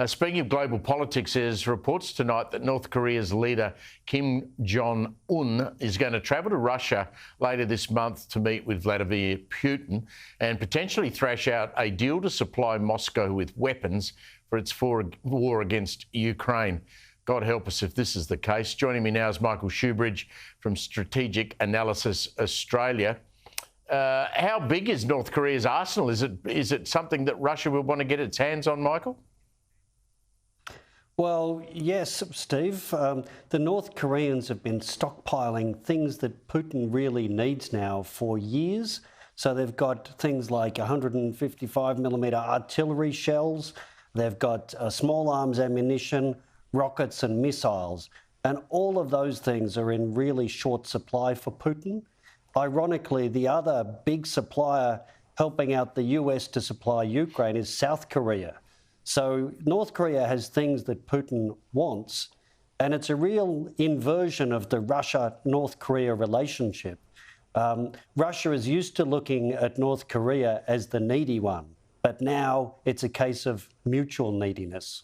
Speaking of global politics, there's reports tonight that North Korea's leader Kim Jong-un is going to travel to Russia later this month to meet with Vladimir Putin and potentially thrash out a deal to supply Moscow with weapons for its war against Ukraine. God help us if this is the case. Joining me now is Michael Shoebridge from Strategic Analysis Australia. How big is North Korea's arsenal? Is it something that Russia will want to get its hands on, Michael? Well, yes, Steve. The North Koreans have been stockpiling things that Putin really needs now for years. So they've got things like 155mm artillery shells. They've got small arms ammunition, rockets and missiles. And all of those things are in really short supply for Putin. Ironically, the other big supplier helping out the US to supply Ukraine is South Korea. So North Korea has things that Putin wants, and it's a real inversion of the Russia-North Korea relationship. Russia is used to looking at North Korea as the needy one, but now it's a case of mutual neediness.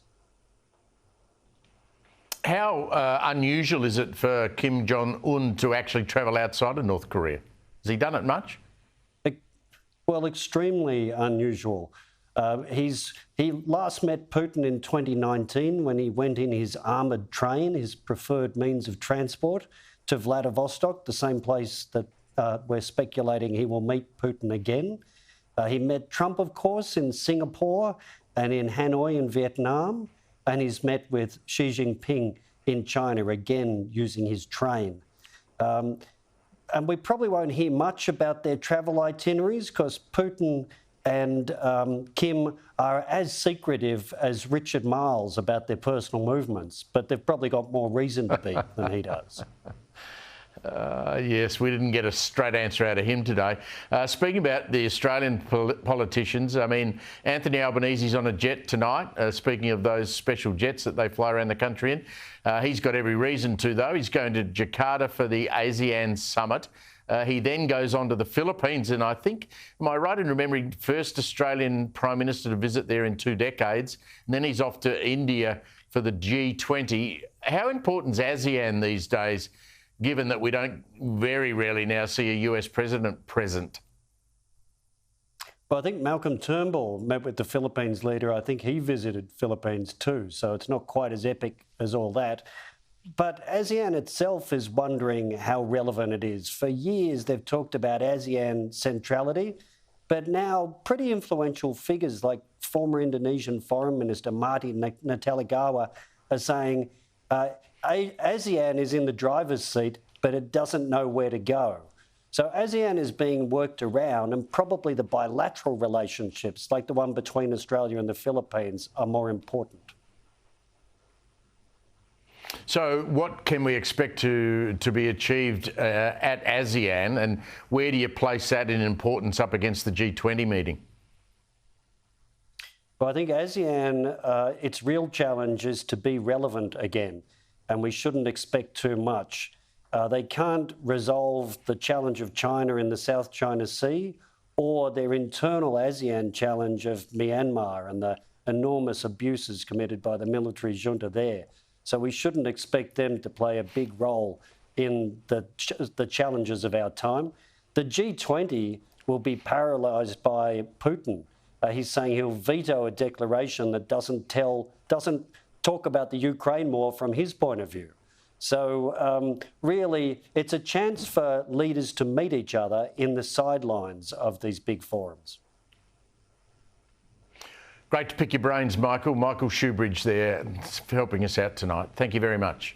How unusual is it for Kim Jong-un to actually travel outside of North Korea? Has he done it much? Well, extremely unusual. He last met Putin in 2019 when he went in his armoured train, his preferred means of transport, to Vladivostok, the same place that we're speculating he will meet Putin again. He met Trump, of course, in Singapore and in Hanoi in Vietnam, and he's met with Xi Jinping in China, again using his train. And we probably won't hear much about their travel itineraries because Putin and Kim are as secretive as Richard Marles about their personal movements, but they've probably got more reason to be than he does. Yes, we didn't get a straight answer out of him today. Speaking about the Australian politicians, I mean, Anthony Albanese's on a jet tonight, speaking of those special jets that they fly around the country in. He's got every reason to, though. He's going to Jakarta for the ASEAN summit. He then goes on to the Philippines, and I think, am I right in remembering, first Australian Prime Minister to visit there in 2 decades, and then he's off to India for the G20. How important is ASEAN these days, given that we don't very rarely now see a US president present? Well, I think Malcolm Turnbull met with the Philippines leader. I think he visited Philippines too, so it's not quite as epic as all that. But ASEAN itself is wondering how relevant it is. For years, they've talked about ASEAN centrality, but now pretty influential figures like former Indonesian Foreign Minister Marty Natalegawa are saying ASEAN is in the driver's seat, but it doesn't know where to go. So ASEAN is being worked around, and probably the bilateral relationships, like the one between Australia and the Philippines, are more important. So what can we expect to be achieved at ASEAN, and where do you place that in importance up against the G20 meeting? Well, I think ASEAN, its real challenge is to be relevant again, and we shouldn't expect too much. They can't resolve the challenge of China in the South China Sea or their internal ASEAN challenge of Myanmar and the enormous abuses committed by the military junta there. So we shouldn't expect them to play a big role in the challenges of our time. The G20 will be paralysed by Putin. He's saying he'll veto a declaration that doesn't talk about the Ukraine war from his point of view. So really, it's a chance for leaders to meet each other in the sidelines of these big forums. Great to pick your brains, Michael. Michael Shoebridge there helping us out tonight. Thank you very much.